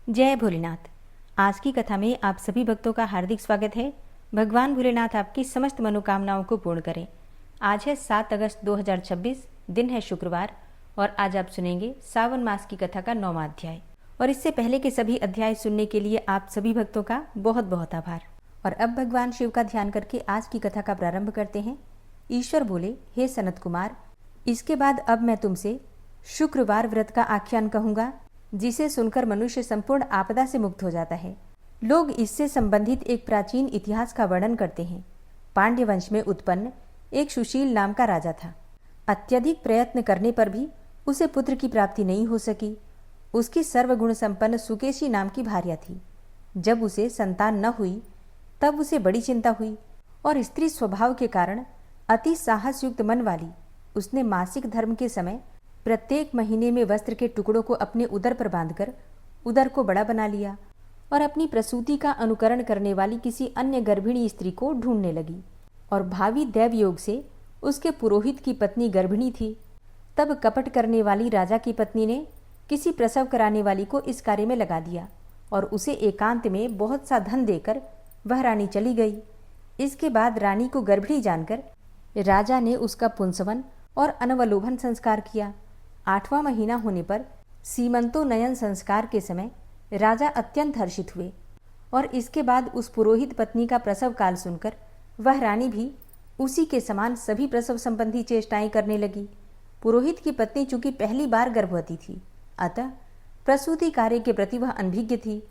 जय भोलेनाथ। आज की कथा में आप सभी भक्तों का हार्दिक स्वागत है। भगवान भोलेनाथ आपकी समस्त मनोकामनाओं को पूर्ण करें। आज है 7 अगस्त 2026, दिन है शुक्रवार और आज आप सुनेंगे सावन मास की कथा का 9वां अध्याय। और इससे पहले के सभी अध्याय सुनने के लिए आप सभी भक्तों का बहुत बहुत आभार। और अब भगवान शिव का ध्यान करके आज की कथा का प्रारंभ करते हैं। ईश्वर बोले, हे सनत कुमार, इसके बाद अब मैं तुमसे शुक्रवार व्रत का आख्यान कहूँगा, जिसे सुनकर मनुष्य संपूर्ण आपदा से मुक्त हो जाता है। लोग इससे संबंधित एक प्राचीन इतिहास का वर्णन करते हैं। पांड्य वंश में उत्पन्न एक सुशील नाम का राजा था। अत्यधिक प्रयत्न करने पर भी उसे पुत्र की प्राप्ति नहीं हो सकी। उसकी सर्वगुण संपन्न सुकेशी नाम की भार्या थी। जब उसे संतान न हुई तब उसे बड़ी चिंता हुई और स्त्री स्वभाव के कारण अति साहसयुक्त मन वाली उसने मासिक धर्म के समय प्रत्येक महीने में वस्त्र के टुकड़ों को अपने उदर पर बांधकर उदर को बड़ा बना लिया और अपनी प्रसूति का अनुकरण करने वाली किसी अन्य गर्भिणी स्त्री को ढूंढने लगी। और भावी दैव योग से उसके पुरोहित की पत्नी गर्भिणी थी। तब कपट करने वाली राजा की पत्नी ने किसी प्रसव कराने वाली को इस कार्य में लगा दिया और उसे एकांत में बहुत सा धन देकर वह रानी चली गई। इसके बाद रानी को गर्भिणी जानकर राजा ने उसका पुंसवन और अनवलोभन संस्कार किया। 8वां महीना होने पर सीमंतोनयन संस्कार के समय राजा अत्यंत हर्षित हुए और इसके बाद उस पुरोहित पत्नी का प्रसव काल सुनकर वह रानी भी उसी के समान सभी प्रसव संबंधी चेष्टाएं करने लगी। पुरोहित की पत्नी चूंकि पहली बार गर्भवती थी, अतः प्रसूति कार्य के प्रति वह अनभिज्ञ थी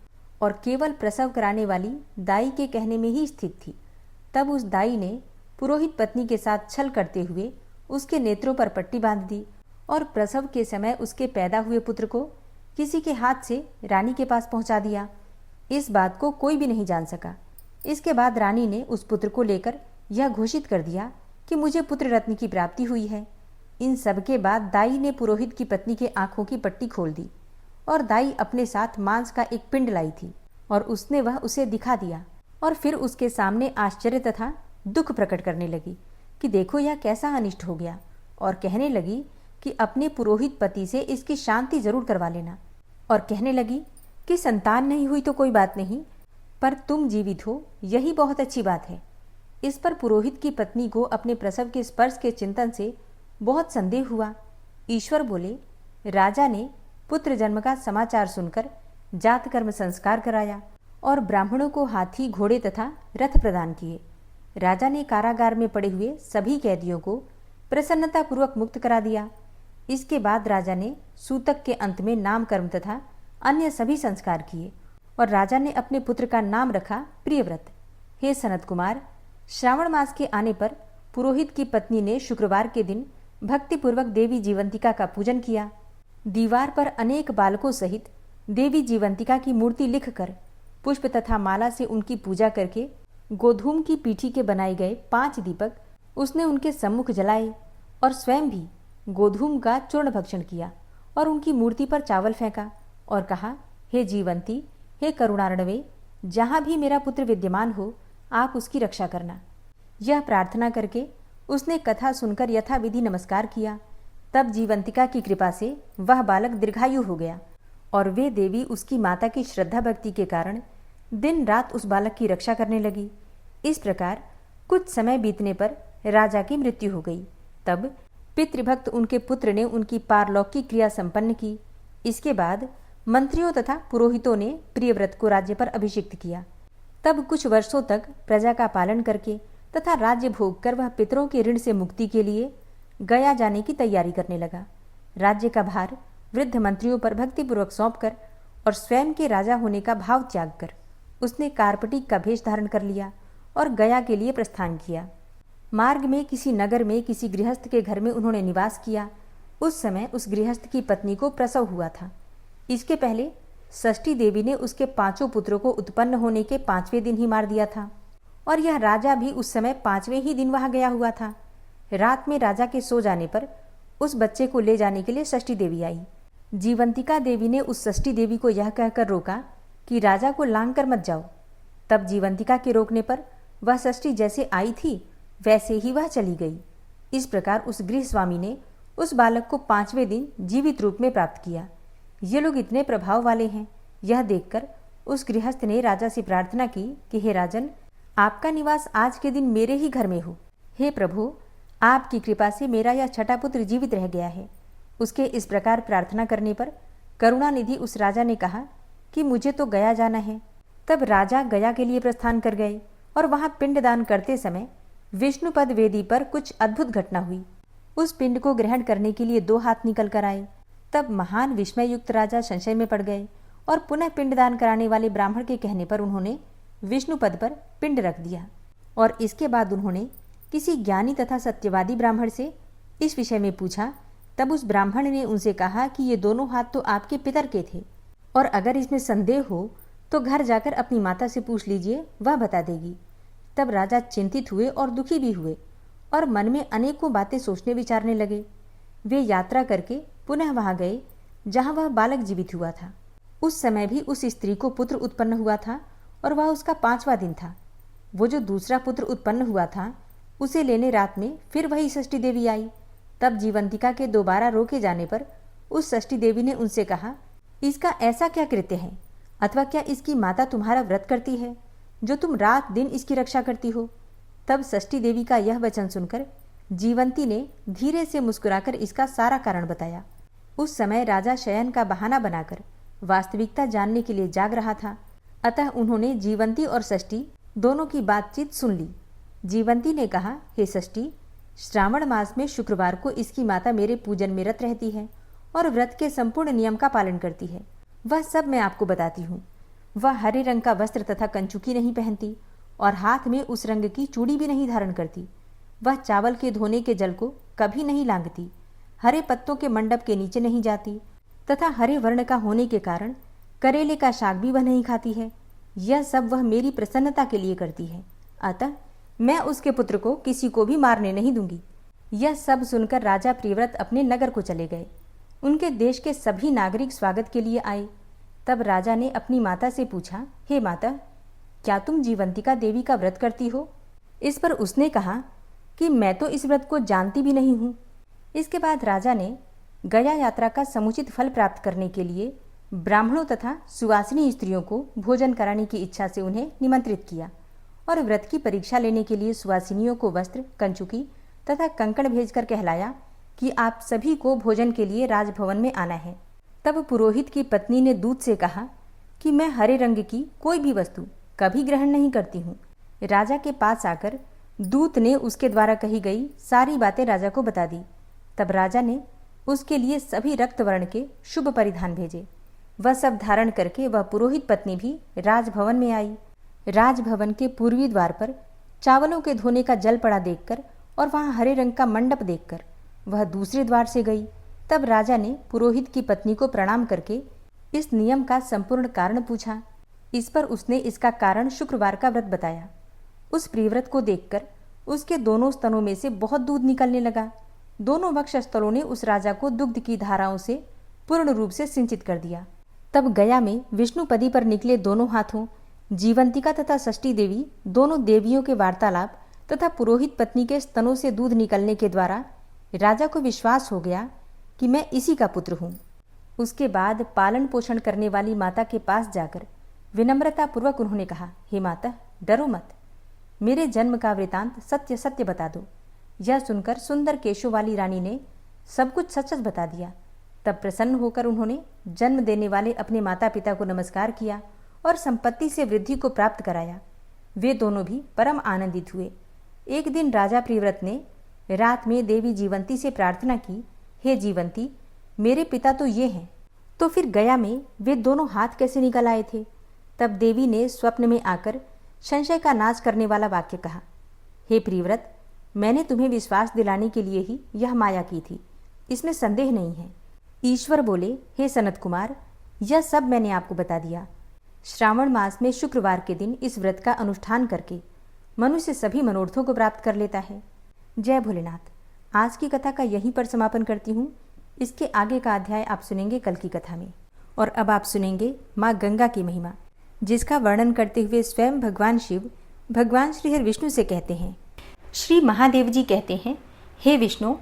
और केवल प्रसव कराने वाली दाई के कहने में ही स्थित थी। तब उस दाई ने पुरोहित पत्नी के साथ छल करते हुए उसके नेत्रों पर पट्टी बांध दी और प्रसव के समय उसके पैदा हुए पुत्र को किसी के हाथ से रानी के पास पहुंचा दिया। इस बात को कोई भी नहीं जान सका। इसके बाद रानी ने उस पुत्र को लेकर यह घोषित कर दिया कि मुझे पुत्र रत्न की प्राप्ति हुई है। इन सब के बाद दाई ने पुरोहित की पत्नी के आंखों की पट्टी खोल दी और दाई अपने साथ मांस का एक पिंड लाई थी और उसने वह उसे दिखा दिया और फिर उसके सामने आश्चर्य तथा दुख प्रकट करने लगी कि देखो यह कैसा अनिष्ट हो गया, और कहने लगी कि अपने पुरोहित पति से इसकी शांति जरूर करवा लेना। और कहने लगी कि संतान नहीं हुई तो कोई बात नहीं, पर तुम जीवित हो यही बहुत अच्छी बात है। इस पर पुरोहित की पत्नी को अपने प्रसव के स्पर्श के चिंतन से बहुत संदेह हुआ। ईश्वर बोले, राजा ने पुत्र जन्म का समाचार सुनकर जात कर्म संस्कार कराया और ब्राह्मणों को हाथी, घोड़े तथा रथ प्रदान किए। राजा ने कारागार में पड़े हुए सभी कैदियों को प्रसन्नतापूर्वक मुक्त करा दिया। इसके बाद राजा ने सूतक के अंत में नामकर्म तथा अन्य सभी संस्कार किए और राजा ने अपने पुत्र का नाम रखा प्रियव्रत। हे सनत कुमार, श्रावण मास के आने पर पुरोहित की पत्नी ने शुक्रवार के दिन भक्तिपूर्वक देवी जीवंतिका का पूजन किया। दीवार पर अनेक बालकों सहित देवी जीवंतिका की मूर्ति लिखकर पुष्प तथा माला से उनकी पूजा करके गोधूम की पीठी के बनाए गए 5 दीपक उसने उनके सम्मुख जलाए और स्वयं भी गोधूम का चूर्ण भक्षण किया और उनकी मूर्ति पर चावल फेंका और कहा, हे जीवंती, हे करुणार्णवे, जहाँ भी मेरा पुत्र विद्यमान हो आप उसकी रक्षा करना। यह प्रार्थना करके उसने कथा सुनकर यथाविधि नमस्कार किया। तब जीवंतिका की कृपा से वह बालक दीर्घायु हो गया और वे देवी उसकी माता की श्रद्धा भक्ति के कारण दिन रात उस बालक की रक्षा करने लगी। इस प्रकार कुछ समय बीतने पर राजा की मृत्यु हो गई। तब पितृभक्त उनके पुत्र ने उनकी पारलौकिक क्रिया संपन्न की। इसके बाद मंत्रियों तथा पुरोहितों ने प्रियव्रत को राज्य पर अभिषिक्त किया। तब कुछ वर्षों तक प्रजा का पालन करके तथा राज्य भोग कर वह पितरों के ऋण से मुक्ति के लिए गया जाने की तैयारी करने लगा। राज्य का भार वृद्ध मंत्रियों पर भक्तिपूर्वक सौंपकर और स्वयं के राजा होने का भाव त्याग कर उसने कार्पटिक का भेष धारण कर लिया और गया के लिए प्रस्थान किया। मार्ग में किसी नगर में किसी गृहस्थ के घर में उन्होंने निवास किया। उस समय उस गृहस्थ की पत्नी को प्रसव हुआ था। इसके पहले षष्ठी देवी ने उसके 5 पुत्रों को उत्पन्न होने के 5वें दिन ही मार दिया था और यह राजा भी उस समय 5वें ही दिन वहां गया हुआ था। रात में राजा के सो जाने पर उस बच्चे को ले जाने के लिए षष्ठी देवी आई। जीवंतिका देवी ने उस षष्ठी देवी को यह कहकर रोका कि राजा को लांग कर मत जाओ। तब जीवंतिका के रोकने पर वह षष्ठी जैसे आई थी वैसे ही वह चली गई। इस प्रकार उस गृह स्वामी ने उस बालक को 5वें दिन जीवित रूप में प्राप्त किया। ये लोग इतने प्रभाव वाले हैं, यह देखकर उस गृहस्थ ने राजा से प्रार्थना की कि हे राजन, आपका निवास आज के दिन मेरे ही घर में हो। हे प्रभु, आपकी कृपा से मेरा यह छठा पुत्र जीवित रह गया है। उसके इस प्रकार प्रार्थना करने पर करुणानिधि उस राजा ने कहा कि मुझे तो गया जाना है। तब राजा गया के लिए प्रस्थान कर गए और वहां पिंडदान करते समय विष्णुपद वेदी पर कुछ अद्भुत घटना हुई। उस पिंड को ग्रहण करने के लिए 2 हाथ निकल कर आए। तब महान विस्मय युक्त राजा संशय में पड़ गए और पुनः पिंडदान कराने वाले ब्राह्मण के कहने पर उन्होंने विष्णुपद पर पिंड रख दिया। और इसके बाद उन्होंने किसी ज्ञानी तथा सत्यवादी ब्राह्मण से इस विषय में पूछा। तब उस ब्राह्मण ने उनसे कहा कि ये दोनों हाथ तो आपके पितर के थे, और अगर इसमें संदेह हो तो घर जाकर अपनी माता से पूछ लीजिए, वह बता देगी। तब राजा चिंतित हुए और दुखी भी हुए और मन में अनेकों बातें सोचने विचारने लगे। वे यात्रा करके पुनः वहां गए जहां वह बालक जीवित हुआ था। उस समय भी उस स्त्री को पुत्र उत्पन्न हुआ था और वह उसका 5वां दिन था। वो जो दूसरा पुत्र उत्पन्न हुआ था, उसे लेने रात में फिर वही षष्ठी देवी आई। तब जीवंतिका के दोबारा रोके जाने पर उस षष्ठी देवी ने उनसे कहा, इसका ऐसा क्या कृत्य है, अथवा क्या इसकी माता तुम्हारा व्रत करती है जो तुम रात दिन इसकी रक्षा करती हो? तब षष्ठी देवी का यह वचन सुनकर जीवंती ने धीरे से मुस्कुराकर इसका सारा कारण बताया। उस समय राजा शयन का बहाना बनाकर वास्तविकता जानने के लिए जाग रहा था। अतः उन्होंने जीवंती और षष्ठी दोनों की बातचीत सुन ली। जीवंती ने कहा, हे षष्ठी, श्रावण मास में शुक्रवार को इसकी माता मेरे पूजन में रत रहती है और व्रत के संपूर्ण नियम का पालन करती है। वह सब मैं आपको बताती हूँ। वह हरे रंग का वस्त्र तथा कंचुकी नहीं पहनती और हाथ में उस रंग की चूड़ी भी नहीं धारण करती। वह चावल के धोने के जल को कभी नहीं लांघती, हरे पत्तों के मंडप के नीचे नहीं जाती तथा हरे वर्ण का होने के कारण करेले का शाक भी वह नहीं खाती है। यह सब वह मेरी प्रसन्नता के लिए करती है। अतः मैं उसके पुत्र को किसी को भी मारने नहीं दूंगी। यह सब सुनकर राजा प्रियव्रत अपने नगर को चले गए। उनके देश के सभी नागरिक स्वागत के लिए आए। तब राजा ने अपनी माता से पूछा, हे माता, क्या तुम जीवंतिका देवी का व्रत करती हो? इस पर उसने कहा कि मैं तो इस व्रत को जानती भी नहीं हूँ। इसके बाद राजा ने गया यात्रा का समुचित फल प्राप्त करने के लिए ब्राह्मणों तथा सुवासिनी स्त्रियों को भोजन कराने की इच्छा से उन्हें निमंत्रित किया और व्रत की परीक्षा लेने के लिए सुवासिनियों को वस्त्र, कंचुकी तथा कंकण भेजकर कहलाया कि आप सभी को भोजन के लिए राजभवन में आना है। तब पुरोहित की पत्नी ने दूत से कहा कि मैं हरे रंग की कोई भी वस्तु कभी ग्रहण नहीं करती हूँ। राजा के पास आकर दूत ने उसके द्वारा कही गई सारी बातें राजा को बता दी। तब राजा ने उसके लिए सभी रक्त वर्ण के शुभ परिधान भेजे। वह सब धारण करके वह पुरोहित पत्नी भी राजभवन में आई। राजभवन के पूर्वी द्वार पर चावलों के धोने का जल पड़ा देखकर और वहां हरे रंग का मंडप देखकर वह दूसरे द्वार से गई। तब राजा ने पुरोहित की पत्नी को प्रणाम करके इस नियम का संपूर्ण कारण पूछा। इस पर उसने इसका कारण शुक्रवार का व्रत बताया। उस प्रियव्रत को देखकर उसके दोनों स्तनों में से बहुत दूध निकलने लगा। दोनों वक्षस्थलों ने उस राजा को दुग्ध की धाराओं से पूर्ण रूप से सिंचित कर दिया। तब गया में विष्णुपदी पर निकले दोनों हाथों जीवंतिका तथा षष्ठी देवी दोनों देवियों के वार्तालाप तथा पुरोहित पत्नी के स्तनों से दूध निकलने के द्वारा राजा को विश्वास हो गया कि मैं इसी का पुत्र हूँ। उसके बाद पालन पोषण करने वाली माता के पास जाकर विनम्रता पूर्वक उन्होंने कहा, हे माता, डरो मत, मेरे जन्म का वृतांत सत्य सत्य बता दो। यह सुनकर सुंदर केशों वाली रानी ने सब कुछ सच सच बता दिया। तब प्रसन्न होकर उन्होंने जन्म देने वाले अपने माता पिता को नमस्कार किया और संपत्ति से वृद्धि को प्राप्त कराया। वे दोनों भी परम आनंदित हुए। एक दिन राजा प्रियव्रत ने रात में देवी जीवंती से प्रार्थना की, हे जीवंती, मेरे पिता तो ये हैं, तो फिर गया में वे दोनों हाथ कैसे निकल आए थे? तब देवी ने स्वप्न में आकर संशय का नाश करने वाला वाक्य कहा, हे प्रियव्रत, मैंने तुम्हें विश्वास दिलाने के लिए ही यह माया की थी, इसमें संदेह नहीं है। ईश्वर बोले, हे सनत कुमार, यह सब मैंने आपको बता दिया। श्रावण मास में शुक्रवार के दिन इस व्रत का अनुष्ठान करके मनुष्य सभी मनोरथों को प्राप्त कर लेता है। जय भोलेनाथ। आज की कथा का यहीं पर समापन करती हूँ। इसके आगे का अध्याय आप सुनेंगे कल की कथा में। और अब आप सुनेंगे माँ गंगा की महिमा, जिसका वर्णन करते हुए स्वयं भगवान शिव भगवान श्री हरि विष्णु से कहते हैं। श्री महादेव जी कहते हैं, हे विष्णु,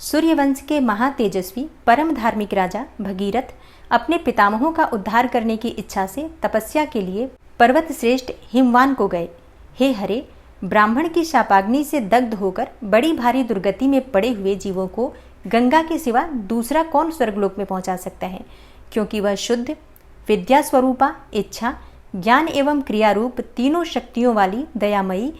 सूर्यवंश के महातेजस्वी परम धार्मिक राजा भगीरथ अपने पितामहों का उद्धार करने की इच्छा से तपस्या के लिए पर्वत श्रेष्ठ हिमवान को गए। हे हरे, ब्राह्मण की शापाग्नि से दग्ध होकर बड़ी भारी दुर्गति में पड़े हुए जीवों को गंगा के सिवा दूसरा कौन स्वर्गलोक में पहुंचा सकता है, क्योंकि वह शुद्ध, विद्या स्वरूपा, इच्छा, ज्ञान एवं क्रिया रूप तीनों शक्तियों वाली दयामयी,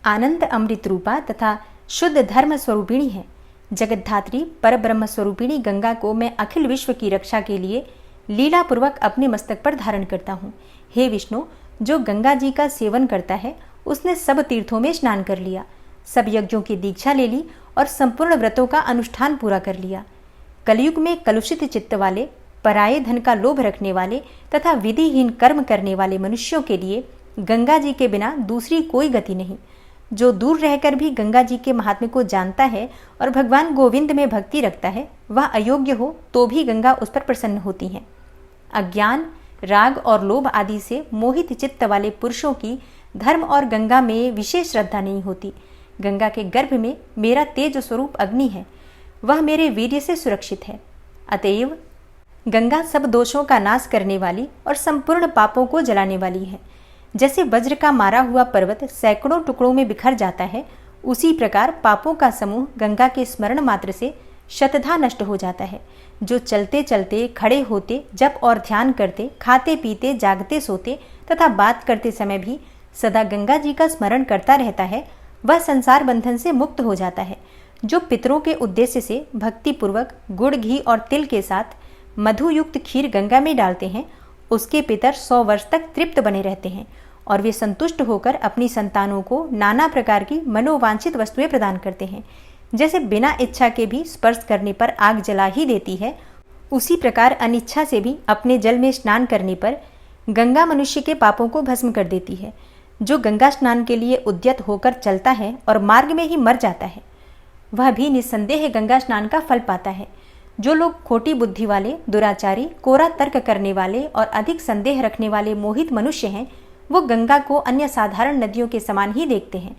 आनंद अमृत रूपा तथा शुद्ध धर्म स्वरूपिणी है। जगद्धात्री पर ब्रह्म स्वरूपिणी गंगा को मैं अखिल विश्व की रक्षा के लिए लीला पूर्वक अपने मस्तक पर धारण करता हूँ। हे विष्णु, जो गंगा जी का सेवन करता है उसने सब तीर्थों में स्नान कर लिया, सब यज्ञों की दीक्षा ले ली और संपूर्ण व्रतों का अनुष्ठान पूरा कर लिया। कलयुग में कलुषित चित्त वाले, पराये धन का लोभ रखने वाले तथा विधिहीन कर्म करने वाले मनुष्यों के लिए गंगा जी के बिना दूसरी कोई गति नहीं। जो दूर रहकर भी गंगा जी के महात्म्य को जानता है और भगवान गोविंद में भक्ति रखता है, वह अयोग्य हो तो भी गंगा उस पर प्रसन्न होती है। अज्ञान, राग और लोभ आदि से मोहित चित्त वाले पुरुषों की धर्म और गंगा में विशेष श्रद्धा नहीं होती। गंगा के गर्भ में मेरा तेज स्वरूप अग्नि है, वह मेरे वीर्य से सुरक्षित है। अतएव गंगा सब दोषों का नाश करने वाली और संपूर्ण पापों को जलाने वाली है। जैसे वज्र का मारा हुआ पर्वत सैकड़ों टुकड़ों में बिखर जाता है, उसी प्रकार पापों का समूह गंगा के स्मरण मात्र से शतधा नष्ट हो जाता है। जो चलते चलते, खड़े होते, जप और ध्यान करते, खाते पीते, जागते सोते तथा बात करते समय भी सदा गंगा जी का स्मरण करता रहता है, वह संसार बंधन से मुक्त हो जाता है। जो पितरों के उद्देश्य से भक्ति पूर्वक गुड़, घी और तिल के साथ मधुयुक्त खीर गंगा में डालते हैं, उसके पितर 100 वर्ष तक तृप्त बने रहते हैं और वे संतुष्ट होकर अपनी संतानों को नाना प्रकार की मनोवांछित वस्तुएं प्रदान करते हैं। जैसे बिना इच्छा के भी स्पर्श करने पर आग जला ही देती है, उसी प्रकार अनिच्छा से भी अपने जल में स्नान करने पर गंगा मनुष्य के पापों को भस्म कर देती है। जो गंगा स्नान के लिए उद्यत होकर चलता है और मार्ग में ही मर जाता है, वह भी निस्संदेह गंगा स्नान का फल पाता है। जो लोग खोटी बुद्धि वाले, दुराचारी, कोरा तर्क करने वाले और अधिक संदेह रखने वाले मोहित मनुष्य हैं, वो गंगा को अन्य साधारण नदियों के समान ही देखते हैं।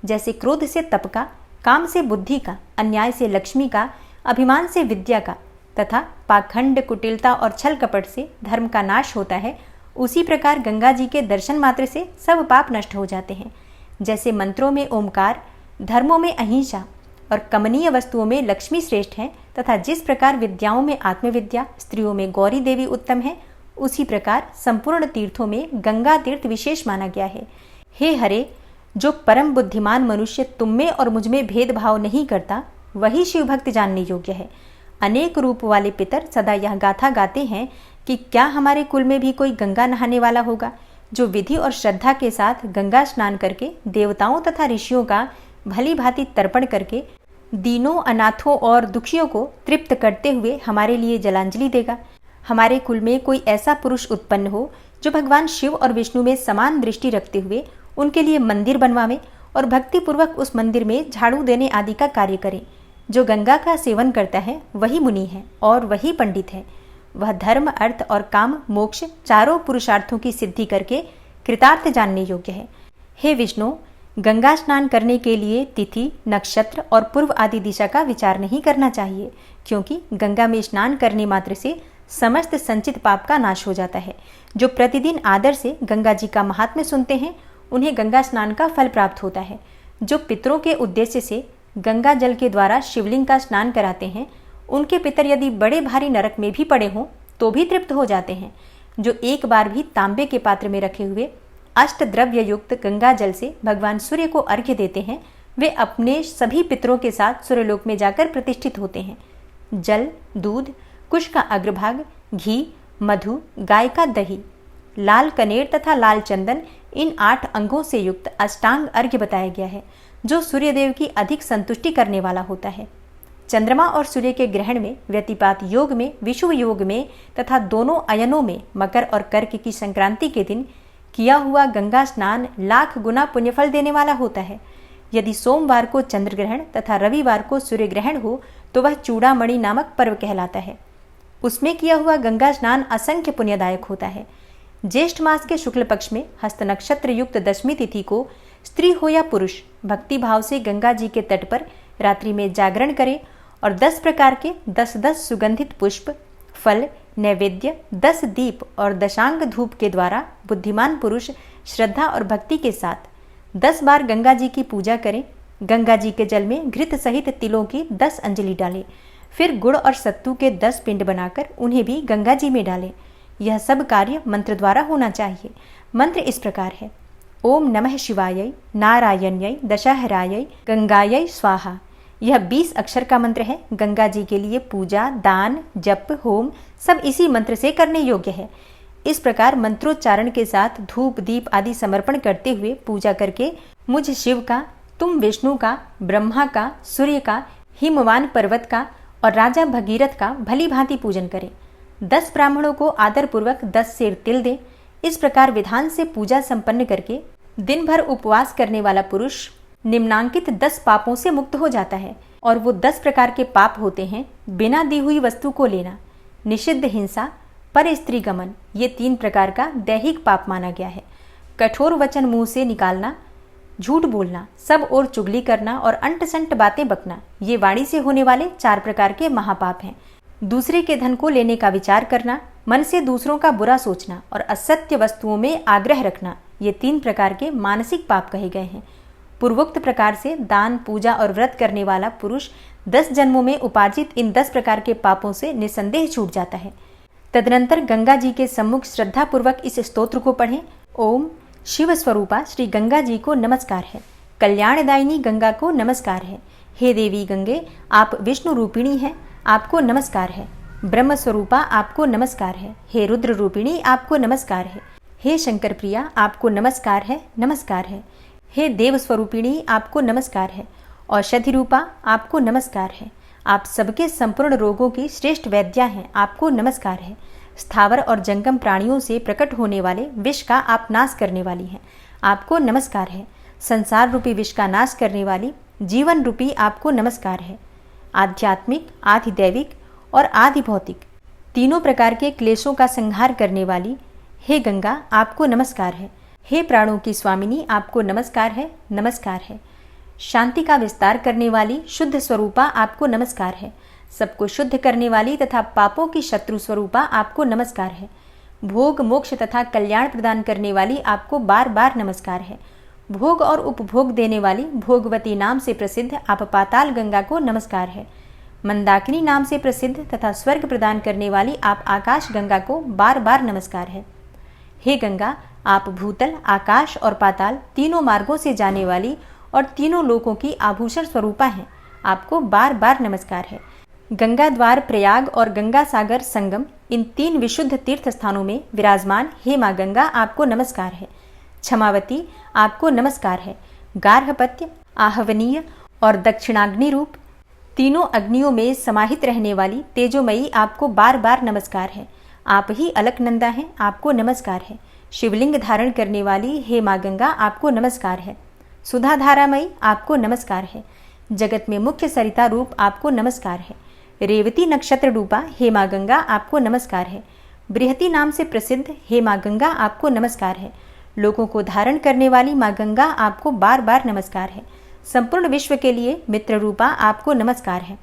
जैसे क्रोध से तप का, काम से बुद्धि का, अन्याय से लक्ष्मी का, अभिमान से विद्या का तथा पाखंड, कुटिलता और छल कपट से धर्म का नाश होता है, उसी प्रकार गंगा जी के दर्शन मात्र से सब पाप नष्ट हो जाते हैं। जैसे मंत्रों में ओमकार, धर्मों में अहिंसा और कमनीय वस्तुओं में लक्ष्मी श्रेष्ठ है तथा जिस प्रकार विद्याओं में आत्मविद्या, स्त्रियों में गौरी देवी उत्तम है, उसी प्रकार संपूर्ण तीर्थों में गंगा तीर्थ विशेष माना गया है। हे हरे, जो परम बुद्धिमान मनुष्य तुम में और मुझ में भेदभाव नहीं करता, वही शिव भक्त जानने योग्य है। अनेक रूप वाले पितर सदा यह गाथा गाते हैं कि क्या हमारे कुल में भी कोई गंगा नहाने वाला होगा, जो विधि और श्रद्धा के साथ गंगा स्नान करके देवताओं तथा ऋषियों का भली भांति तर्पण करके दीनों, अनाथों और दुखियों को तृप्त करते हुए हमारे लिए जलांजलि देगा। हमारे कुल में कोई ऐसा पुरुष उत्पन्न हो जो भगवान शिव और विष्णु में समान दृष्टि रखते हुए उनके लिए मंदिर बनवावे और भक्ति पूर्वक उस मंदिर में झाड़ू देने आदि का कार्य करे। जो गंगा का सेवन करता है वही मुनि है और वही पंडित है। वह धर्म, अर्थ और काम, मोक्ष चारों पुरुषार्थों की सिद्धि करके कृतार्थ जानने योग्य है। हे विष्णु, गंगा स्नान करने के लिए तिथि, नक्षत्र और पूर्व आदि दिशा का विचार नहीं करना चाहिए, क्योंकि गंगा में स्नान करने मात्र से समस्त संचित पाप का नाश हो जाता है। जो प्रतिदिन आदर से गंगा जी का महात्म्य सुनते हैं, उन्हें गंगा स्नान का फल प्राप्त होता है। जो पितरों के उद्देश्य से गंगा जल के द्वारा शिवलिंग का स्नान कराते हैं, उनके पितर यदि बड़े भारी नरक में भी पड़े हों तो भी तृप्त हो जाते हैं। जो एक बार भी तांबे के पात्र में रखे हुए अष्ट द्रव्य युक्त गंगा जल से भगवान सूर्य को अर्घ्य देते हैं, वे अपने सभी पितरों के साथ सूर्यलोक में जाकर प्रतिष्ठित होते हैं। जल, दूध, कुश का अग्रभाग, घी, मधु, गाय का दही, लाल कनेर तथा लाल चंदन, इन 8 अंगों से युक्त अष्टांग अर्घ्य बताया गया है, जो सूर्यदेव की अधिक संतुष्टि करने वाला होता है। चंद्रमा और सूर्य के ग्रहण में, व्यतिपात योग में, विषुव योग में तथा दोनों अयनों में मकर और कर्क की संक्रांति के दिन किया हुआ गंगा स्नान लाख गुना पुण्यफल देने वाला होता है। यदि सोमवार को चंद्र ग्रहण तथा रविवार को सूर्य ग्रहण हो तो वह चूड़ामणि नामक पर्व कहलाता है। उसमें किया हुआ गंगा स्नान असंख्य पुण्यदायक होता है। ज्येष्ठ मास के शुक्ल पक्ष में हस्त नक्षत्र युक्त दशमी तिथि को स्त्री हो या पुरुष भक्ति भाव से गंगा जी के तट पर रात्रि में जागरण करे और 10 प्रकार के 10-10 सुगंधित पुष्प, फल, नैवेद्य 10 दीप और दशांग धूप के द्वारा बुद्धिमान पुरुष श्रद्धा और भक्ति के साथ 10 बार गंगा जी की पूजा करें। गंगा जी के जल में घृत सहित तिलों की 10 अंजलि डालें। फिर गुड़ और सत्तू के 10 पिंड बनाकर उन्हें भी गंगा जी में डालें। यह सब कार्य मंत्र द्वारा होना चाहिए। मंत्र इस प्रकार है: ओम नमः शिवाय नारायण्यै दशहरायै गंगायै स्वाहा। यह 20 अक्षर का मंत्र है। गंगा जी के लिए पूजा, दान, जप, होम सब इसी मंत्र से करने योग्य है। इस प्रकार मंत्रोच्चारण के साथ धूप दीप आदि समर्पण करते हुए पूजा करके मुझ शिव का, तुम विष्णु का, ब्रह्मा का, सूर्य का, हिमवान पर्वत का और राजा भगीरथ का भली भांति पूजन करें। 10 ब्राह्मणों को आदर पूर्वक 10 सेर तिल दें। इस प्रकार विधान से पूजा संपन्न करके दिन भर उपवास करने वाला पुरुष निम्नांकित 10 पापों से मुक्त हो जाता है। और वो 10 प्रकार के पाप होते हैं: बिना दी हुई वस्तु को लेना, निषिद्ध हिंसा, पर स्त्री गमन, ये 3 प्रकार का दैहिक पाप माना गया है। कठोर वचन मुंह से निकालना, झूठ बोलना, सब और चुगली करना और अंट संट बातें बकना, ये वाणी से होने वाले 4 प्रकार के महापाप हैं। दूसरे के धन को लेने का विचार करना, मन से दूसरों का बुरा सोचना और असत्य वस्तुओं में आग्रह रखना, ये 3 प्रकार के मानसिक पाप कहे गए हैं। पूर्वोक्त प्रकार से दान, पूजा और व्रत करने वाला पुरुष 10 जन्मों में उपार्जित इन 10 प्रकार के पापों से निसंदेह छूट जाता है। तदनंतर गंगा जी के सम्मुख श्रद्धापूर्वक इस स्तोत्र को पढ़ें: ओम शिव स्वरूपा श्री गंगा जी को नमस्कार है। कल्याणदायिनी गंगा को नमस्कार है। हे देवी गंगे, आप विष्णु रूपिणी हैं, आपको नमस्कार है। ब्रह्म स्वरूपा आपको नमस्कार है। हे रुद्र रूपिणी आपको नमस्कार है। हे शंकर प्रिया आपको नमस्कार है, नमस्कार है। हे देव स्वरूपिणी आपको नमस्कार है। औषधि रूपा आपको नमस्कार है। आप सबके संपूर्ण रोगों की श्रेष्ठ वैद्या हैं, आपको नमस्कार है। स्थावर और जंगम प्राणियों से प्रकट होने वाले विष का आप नाश करने वाली हैं, आपको नमस्कार है। संसार रूपी विष का नाश करने वाली जीवन रूपी आपको नमस्कार है। आध्यात्मिक, आधिदैविक और आधि भौतिक तीनों प्रकार के क्लेशों का संहार करने वाली हे गंगा आपको नमस्कार है। हे प्राणों की स्वामिनी आपको नमस्कार है, नमस्कार है। शांति का विस्तार करने वाली शुद्ध स्वरूपा आपको नमस्कार है। सबको शुद्ध करने वाली तथा पापों की शत्रु स्वरूपा आपको नमस्कार है। भोग, मोक्ष तथा कल्याण प्रदान करने वाली आपको बार बार नमस्कार है। भोग और उपभोग देने वाली भोगवती नाम से प्रसिद्ध आप पाताल गंगा को नमस्कार है। मंदाकिनी नाम से प्रसिद्ध तथा स्वर्ग प्रदान करने वाली आप आकाश गंगा को बार बार नमस्कार है। हे गंगा, आप भूतल, आकाश और पाताल तीनों मार्गों से जाने वाली और तीनों लोकों की आभूषण स्वरूपा हैं, आपको बार बार नमस्कार है। गंगा द्वार, प्रयाग और गंगा सागर संगम इन 3 विशुद्ध तीर्थ स्थानों में विराजमान हे माँ गंगा आपको नमस्कार है। क्षमावती आपको नमस्कार है। गार्हपत्य, आहवनीय और दक्षिणाग्नि रूप तीनों अग्नियों में समाहित रहने वाली तेजोमयी आपको बार बार नमस्कार है। आप ही अलकनंदा हैं, आपको नमस्कार है। शिवलिंग धारण करने वाली हे माँ गंगा आपको नमस्कार है। सुधाधारामयी आपको नमस्कार है। जगत में मुख्य सरिता रूप आपको नमस्कार है। रेवती नक्षत्र रूपा हे माँ गंगा आपको नमस्कार है। बृहति नाम से प्रसिद्ध हे माँ गंगा आपको नमस्कार है। लोगों को धारण करने वाली माँ गंगा आपको बार बार नमस्कार है। संपूर्ण विश्व के लिए मित्र रूपा आपको नमस्कार है।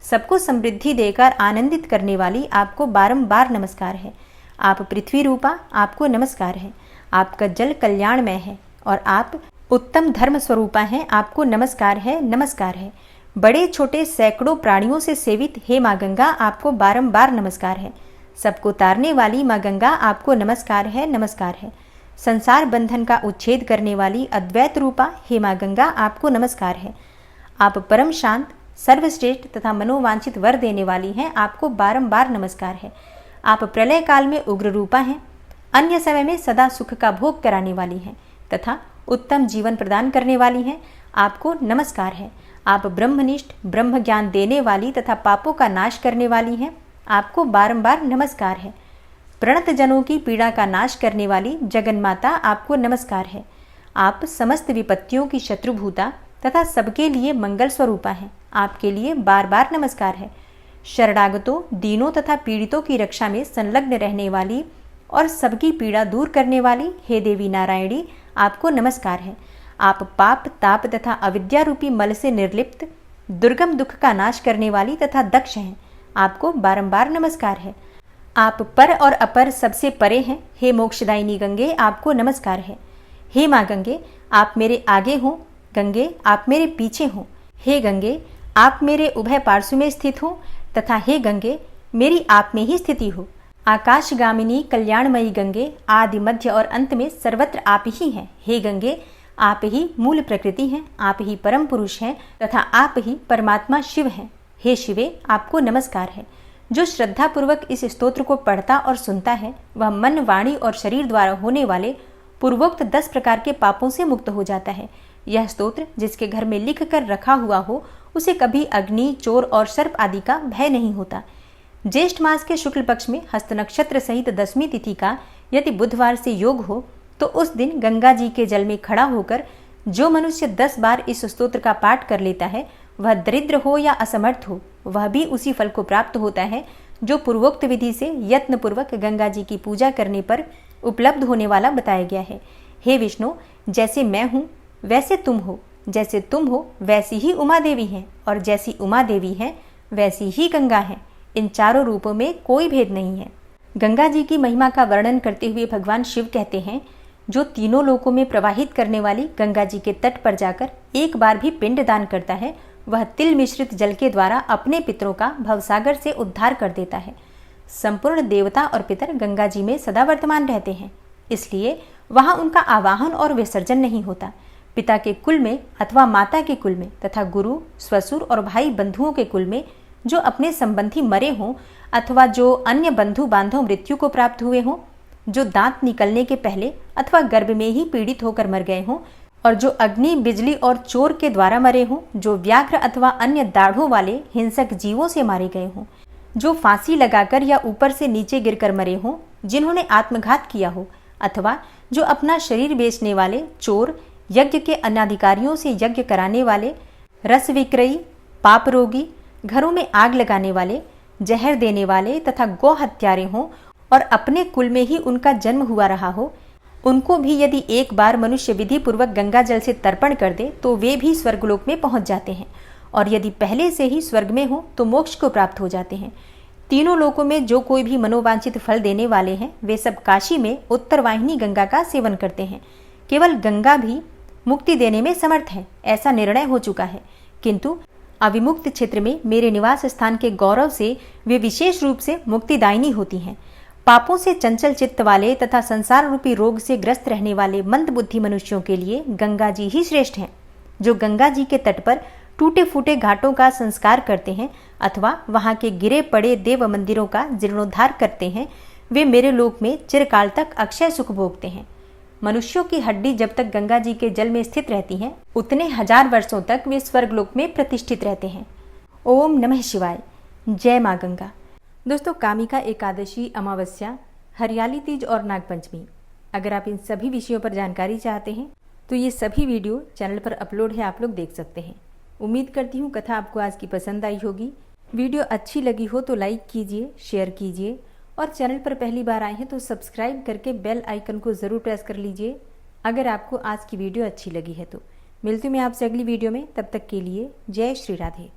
सबको समृद्धि देकर आनंदित करने वाली आपको बारंबार नमस्कार है। आप पृथ्वी रूपा आपको नमस्कार है। आपका जल कल्याणमय है और आप उत्तम धर्म स्वरूपा हैं, आपको नमस्कार है, नमस्कार है। बड़े छोटे सैकड़ों प्राणियों से सेवित हे माँ गंगा आपको बारंबार नमस्कार है। सबको तारने वाली माँ गंगा आपको नमस्कार है, नमस्कार है। संसार बंधन का उच्छेद करने वाली अद्वैत रूपा हे माँ गंगा आपको नमस्कार है। आप परम शांत, सर्वश्रेष्ठ तथा मनोवांछित वर देने वाली हैं, आपको बारंबार नमस्कार है। आप प्रलय काल में उग्र रूपा हैं, अन्य समय में सदा सुख का भोग कराने वाली हैं तथा उत्तम जीवन प्रदान करने वाली हैं, आपको नमस्कार है। आप ब्रह्मनिष्ठ, ब्रह्म ज्ञान देने वाली तथा पापों का नाश करने वाली हैं, आपको बारंबार नमस्कार है। प्रणत जनों की पीड़ा का नाश करने वाली जगन्माता आपको नमस्कार है। आप समस्त विपत्तियों की शत्रुभूता तथा सबके लिए मंगल स्वरूपा हैं, आपके लिए बार बार नमस्कार है। शरणागतों, दीनों तथा पीड़ितों की रक्षा में संलग्न रहने वाली और सबकी पीड़ा दूर करने वाली हे देवी नारायणी आपको नमस्कार है। आप पाप, ताप तथा अविद्या रूपी मल से निर्लिप्त, दुर्गम दुख का नाश करने वाली तथा दक्ष हैं, आपको बारंबार नमस्कार है। आप पर और अपर सबसे परे हैं। हे मोक्षदायिनी गंगे, आपको नमस्कार है। हे माँ गंगे, आप मेरे आगे हो। गंगे, आप मेरे पीछे हो। हे गंगे, आप मेरे उभय पार्श्व में स्थित हो तथा हे गंगे, मेरी आप में ही स्थिति हो। आकाशगामिनी कल्याणमयी गंगे, आदि मध्य और अंत में सर्वत्र आप ही हैं। हे गंगे, आप ही मूल प्रकृति हैं, आप ही परम पुरुष हैं तथा आप ही परमात्मा शिव हैं। हे शिवे, आपको नमस्कार है। जो श्रद्धा पूर्वक इस स्तोत्र को पढ़ता और सुनता है वह मन, वाणी और शरीर द्वारा होने वाले पूर्वोक्त 10 प्रकार के पापों से मुक्त हो जाता है। यह स्तोत्र जिसके घर में लिख कर रखा हुआ हो उसे कभी अग्नि, चोर और सर्प आदि का भय नहीं होता। ज्येष्ठ मास के शुक्ल पक्ष में हस्त नक्षत्र सहित 10वीं तिथि का यदि बुधवार से योग हो तो उस दिन गंगा जी के जल में खड़ा होकर जो मनुष्य 10 बार इस स्तोत्र का पाठ कर लेता है वह दरिद्र हो या असमर्थ हो वह भी उसी फल को प्राप्त होता है जो पूर्वोक्त विधि से यत्न पूर्वक गंगा जी की पूजा करने पर उपलब्ध होने वाला बताया गया है। हे विष्णु, जैसे मैं हूँ वैसे तुम हो, जैसे तुम हो वैसी ही उमा देवी है और जैसी उमा देवी है वैसी ही गंगा है। इन चारों रूपों में कोई भेद नहीं है। गंगा जी की महिमा का वर्णन करते हुए भगवान शिव कहते हैं, जो तीनों लोकों में प्रवाहित करने वाली गंगा जी के तट पर जाकर एक बार भी पिंड दान करता है वह तिल मिश्रित जल के द्वारा अपने पितरों का भवसागर से उद्धार कर देता है। संपूर्ण देवता और पितर गंगा जी में सदा वर्तमान रहते हैं, इसलिए वहां उनका आवाहन और विसर्जन नहीं होता। पिता के कुल में अथवा माता के कुल में तथा गुरु, स्वसुर और भाई बंधुओं के कुल में जो अपने संबंधी मरे हों अथवा जो अन्य बंधु बांधव मृत्यु को प्राप्त हुए हों, जो दांत निकलने के पहले अथवा गर्भ में ही पीड़ित होकर मर गए हों और जो अग्नि, बिजली और चोर के द्वारा मरे हों, जो व्याघ्र अथवा अन्य दाढ़ों वाले हिंसक जीवों से मारे गए हों, जो फांसी लगाकर या ऊपर से नीचे गिरकर मरे हों, जिन्होंने आत्मघात किया हो अथवा जो अपना शरीर बेचने वाले चोर, यज्ञ के अनाधिकारियों से यज्ञ कराने वाले, रस विक्रयी, पाप रोगी, घरों में आग लगाने वाले, जहर देने वाले तथा गौ हत्यारे हों और अपने कुल में ही उनका जन्म हुआ रहा हो, उनको भी यदि एक बार मनुष्य विधि पूर्वक गंगा जल से तर्पण कर दे तो वे भी स्वर्गलोक में पहुंच जाते हैं और यदि पहले से ही स्वर्ग में हो तो मोक्ष को प्राप्त हो जाते हैं। तीनों लोकों में जो कोई भी मनोवांछित फल देने वाले हैं वे सब काशी में उत्तरवाहिनी गंगा का सेवन करते हैं। केवल गंगा भी मुक्ति देने में समर्थ है, ऐसा निर्णय हो चुका है, किंतु अविमुक्त क्षेत्र में मेरे निवास स्थान के गौरव से वे विशेष रूप से मुक्तिदायिनी होती हैं। पापों से चंचल चित्त वाले तथा संसार रूपी रोग से ग्रस्त रहने वाले मंद बुद्धि मनुष्यों के लिए गंगा जी ही श्रेष्ठ हैं। जो गंगा जी के तट पर टूटे फूटे घाटों का संस्कार करते हैं अथवा वहां के गिरे पड़े देव मंदिरों का जीर्णोद्धार करते हैं वे मेरे लोक में चिरकाल तक अक्षय सुख भोगते हैं। मनुष्यों की हड्डी जब तक गंगा जी के जल में स्थित रहती है उतने 1000 वर्षों तक वे स्वर्गलोक में प्रतिष्ठित रहते हैं। ओम नमः शिवाय। जय माँ गंगा। दोस्तों, कामिका एकादशी, अमावस्या, हरियाली तीज और नागपंचमी, अगर आप इन सभी विषयों पर जानकारी चाहते हैं तो ये सभी वीडियो चैनल पर अपलोड है, आप लोग देख सकते हैं। उम्मीद करती हूँ कथा आपको आज की पसंद आई होगी। वीडियो अच्छी लगी हो तो लाइक कीजिए, शेयर कीजिए और चैनल पर पहली बार आए हैं तो सब्सक्राइब करके बेल आइकन को ज़रूर प्रेस कर लीजिए अगर आपको आज की वीडियो अच्छी लगी है तो। मिलती हूँ मैं आपसे अगली वीडियो में, तब तक के लिए जय श्री राधे।